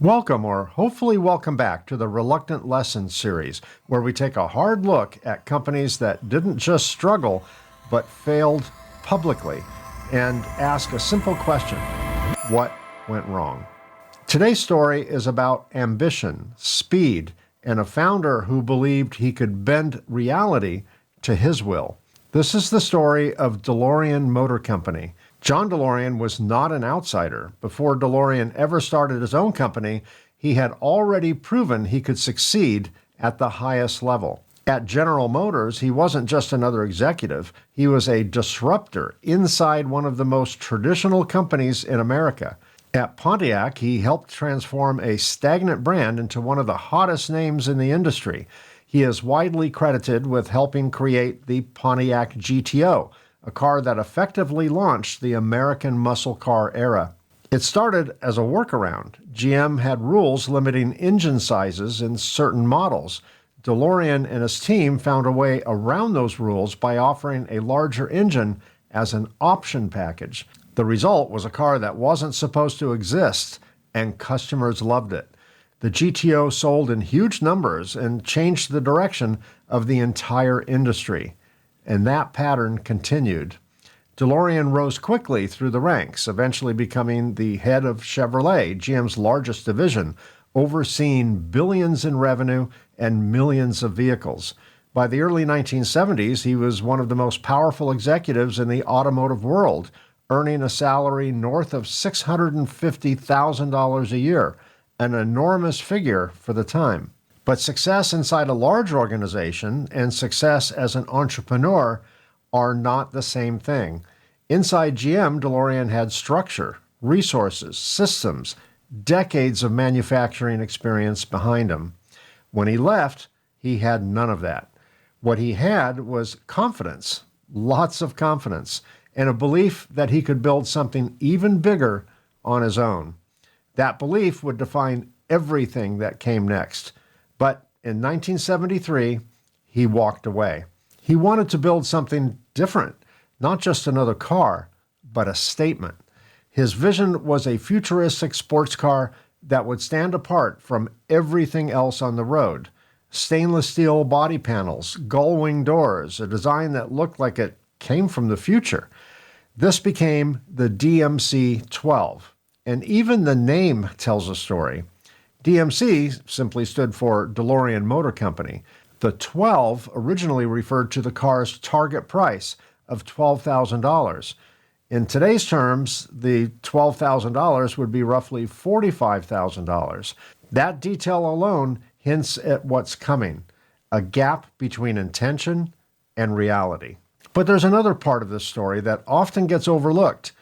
Welcome, or hopefully welcome back to the Reluctant Lessons series, where we take a hard look at companies that didn't just struggle, but failed publicly, and ask a simple question: what went wrong? Today's story is about ambition, speed, and a founder who believed he could bend reality to his will. This is the story of DeLorean Motor Company. John DeLorean was not an outsider. Before DeLorean ever started his own company, he had already proven he could succeed at the highest level. At General Motors, he wasn't just another executive. He was a disruptor inside one of the most traditional companies in America. At Pontiac, he helped transform a stagnant brand into one of the hottest names in the industry. He is widely credited with helping create the Pontiac GTO, a car that effectively launched the American muscle car era. It started as a workaround. GM had rules limiting engine sizes in certain models. DeLorean and his team found a way around those rules by offering a larger engine as an option package. The result was a car that wasn't supposed to exist, and customers loved it. The GTO sold in huge numbers and changed the direction of the entire industry. And that pattern continued. DeLorean rose quickly through the ranks, eventually becoming the head of Chevrolet, GM's largest division, overseeing billions in revenue and millions of vehicles. By the early 1970s, he was one of the most powerful executives in the automotive world, earning a salary north of $650,000 a year, an enormous figure for the time. But success inside a large organization and success as an entrepreneur are not the same thing. Inside GM, DeLorean had structure, resources, systems, decades of manufacturing experience behind him. When he left, he had none of that. What he had was confidence, lots of confidence, and a belief that he could build something even bigger on his own. That belief would define everything that came next. But in 1973, he walked away. He wanted to build something different, not just another car, but a statement. His vision was a futuristic sports car that would stand apart from everything else on the road. Stainless steel body panels, gullwing doors, a design that looked like it came from the future. This became the DMC-12, and even the name tells a story. DMC simply stood for DeLorean Motor Company. The 12 originally referred to the car's target price of $12,000. In today's terms, the $12,000 would be roughly $45,000. That detail alone hints at what's coming, a gap between intention and reality. But there's another part of this story that often gets overlooked.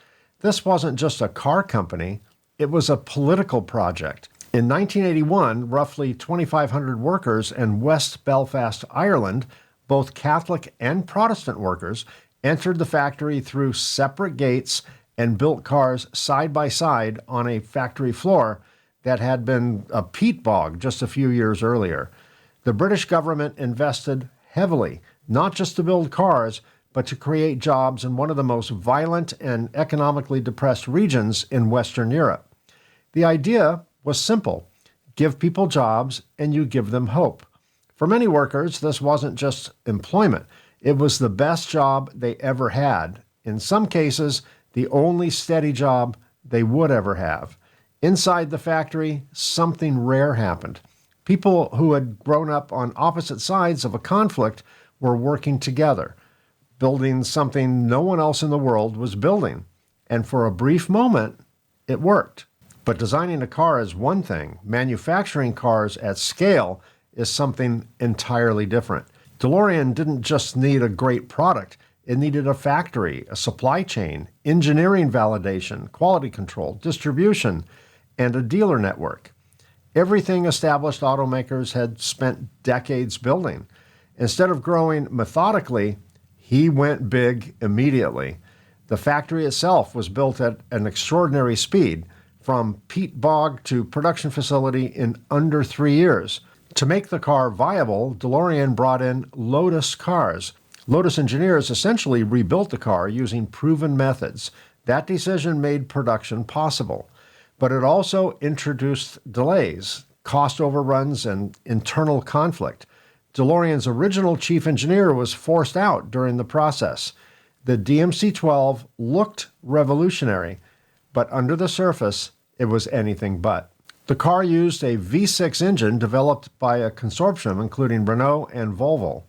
This wasn't just a car company, it was a political project. In 1981, roughly 2,500 workers in West Belfast, Ireland, both Catholic and Protestant workers, entered the factory through separate gates and built cars side by side on a factory floor that had been a peat bog just a few years earlier. The British government invested heavily, not just to build cars, but to create jobs in one of the most violent and economically depressed regions in Western Europe. The idea was simple: give people jobs and you give them hope. For many workers, this wasn't just employment. It was the best job they ever had. In some cases, the only steady job they would ever have. Inside the factory, something rare happened. People who had grown up on opposite sides of a conflict were working together, building something no one else in the world was building. And for a brief moment, it worked. But designing a car is one thing. Manufacturing cars at scale is something entirely different. DeLorean didn't just need a great product. It needed a factory, a supply chain, engineering validation, quality control, distribution, and a dealer network. Everything established automakers had spent decades building. Instead of growing methodically, he went big immediately. The factory itself was built at an extraordinary speed, from peat bog to production facility in under 3 years. To make the car viable, DeLorean brought in Lotus cars. Lotus engineers essentially rebuilt the car using proven methods. That decision made production possible. But it also introduced delays, cost overruns, and internal conflict. DeLorean's original chief engineer was forced out during the process. The DMC-12 looked revolutionary, but under the surface, it was anything but. The car used a V6 engine developed by a consortium including Renault and Volvo.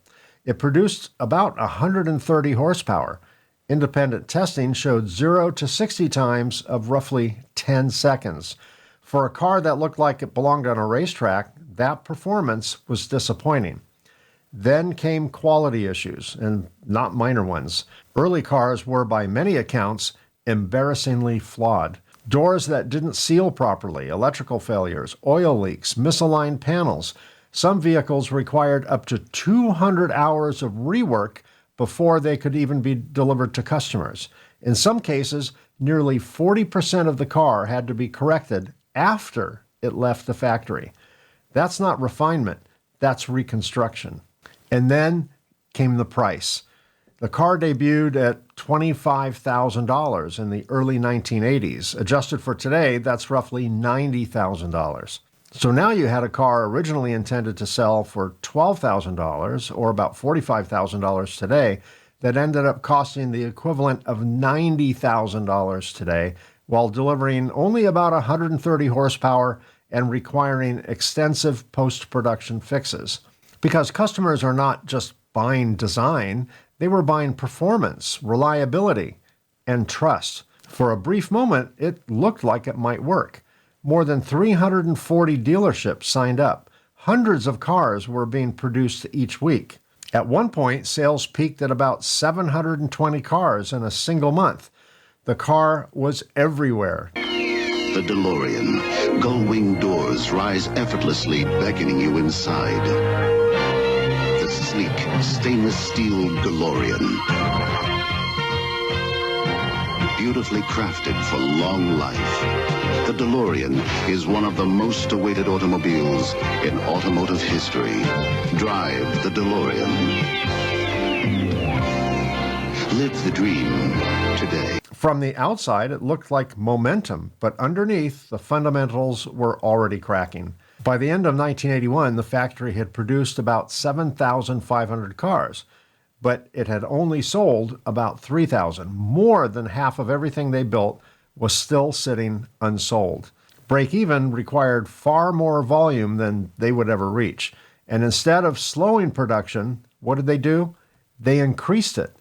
It produced about 130 horsepower. Independent testing showed 0 to 60 times of roughly 10 seconds. For a car that looked like it belonged on a racetrack, that performance was disappointing. Then came quality issues, and not minor ones. Early cars were, by many accounts, embarrassingly flawed. Doors that didn't seal properly, electrical failures, oil leaks, misaligned panels. Some vehicles required up to 200 hours of rework before they could even be delivered to customers. In some cases, nearly 40% of the car had to be corrected after it left the factory. That's not refinement, that's reconstruction. And then came the price. The car debuted at $25,000 in the early 1980s. Adjusted for today, that's roughly $90,000. So now you had a car originally intended to sell for $12,000, or about $45,000 today, that ended up costing the equivalent of $90,000 today, while delivering only about 130 horsepower and requiring extensive post-production fixes. Because customers are not just buying design, they were buying performance, reliability, and trust. For a brief moment, it looked like it might work. More than 340 dealerships signed up. Hundreds of cars were being produced each week. At one point, sales peaked at about 720 cars in a single month. The car was everywhere. The DeLorean. Gullwing doors rise effortlessly, beckoning you inside. The sleek, stainless steel DeLorean. Beautifully crafted for long life. The DeLorean is one of the most awaited automobiles in automotive history. Drive the DeLorean. Live the dream today. From the outside, it looked like momentum, but underneath, the fundamentals were already cracking. By the end of 1981, the factory had produced about 7,500 cars, but it had only sold about 3,000. More than half of everything they built was still sitting unsold. Break even required far more volume than they would ever reach. And instead of slowing production, what did they do? They increased it.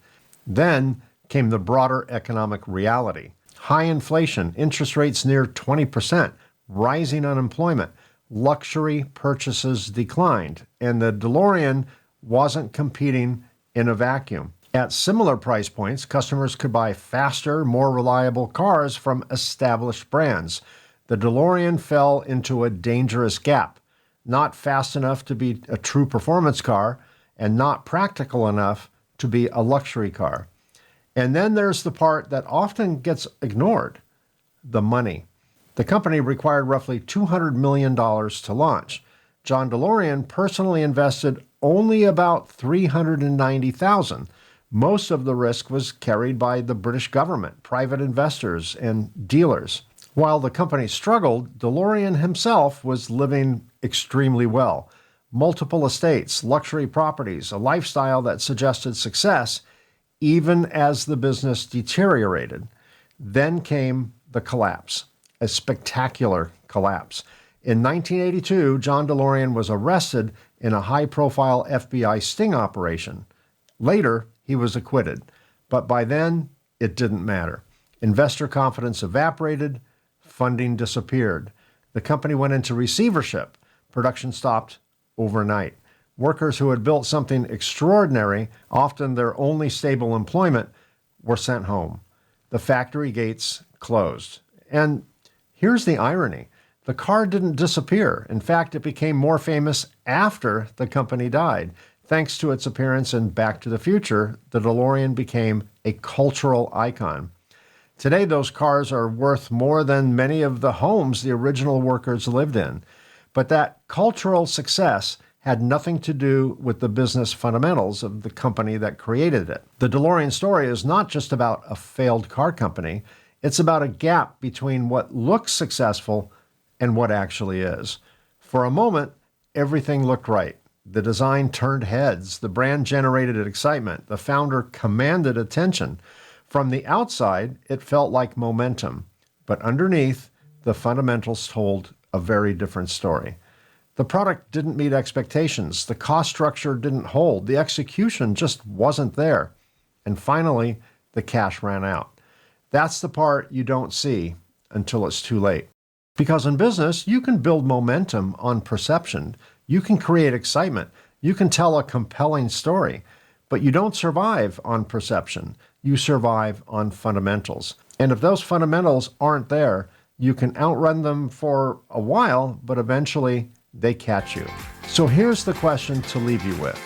Then came the broader economic reality. High inflation, interest rates near 20%, rising unemployment, luxury purchases declined, and the DeLorean wasn't competing in a vacuum. At similar price points, customers could buy faster, more reliable cars from established brands. The DeLorean fell into a dangerous gap, not fast enough to be a true performance car and not practical enough to be a luxury car. And then there's the part that often gets ignored, the money. The company required roughly $200 million to launch. John DeLorean personally invested only about $390,000. Most of the risk was carried by the British government, private investors, and dealers. While the company struggled, DeLorean himself was living extremely well. Multiple estates, luxury properties, a lifestyle that suggested success, even as the business deteriorated. Then came the collapse, a spectacular collapse. In 1982, John DeLorean was arrested in a high-profile FBI sting operation. Later, he was acquitted, but by then, it didn't matter. Investor confidence evaporated, funding disappeared. The company went into receivership. Production stopped overnight. Workers who had built something extraordinary, often their only stable employment, were sent home. The factory gates closed. And here's the irony. The car didn't disappear. In fact, it became more famous after the company died. Thanks to its appearance in Back to the Future, the DeLorean became a cultural icon. Today, those cars are worth more than many of the homes the original workers lived in. But that cultural success had nothing to do with the business fundamentals of the company that created it. The DeLorean story is not just about a failed car company. It's about a gap between what looks successful and what actually is. For a moment, everything looked right. The design turned heads. The brand generated excitement. The founder commanded attention. From the outside, it felt like momentum. But underneath, the fundamentals told a very different story. The product didn't meet expectations. The cost structure didn't hold. The execution just wasn't there. And finally, the cash ran out. That's the part you don't see until it's too late. Because in business, you can build momentum on perception. You can create excitement. You can tell a compelling story. But you don't survive on perception. You survive on fundamentals. And if those fundamentals aren't there, you can outrun them for a while, but eventually they catch you. So here's the question to leave you with.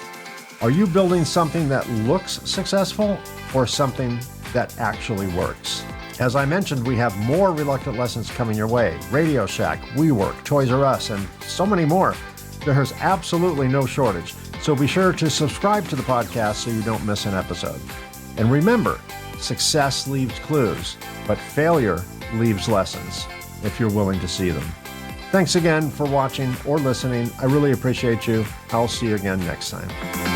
Are you building something that looks successful or something that actually works? As I mentioned, we have more Reluctant Lessons coming your way. Radio Shack, WeWork, Toys R Us, and so many more. There's absolutely no shortage. So be sure to subscribe to the podcast so you don't miss an episode. And remember, success leaves clues, but failure leaves lessons if you're willing to see them. Thanks again for watching or listening. I really appreciate you. I'll see you again next time.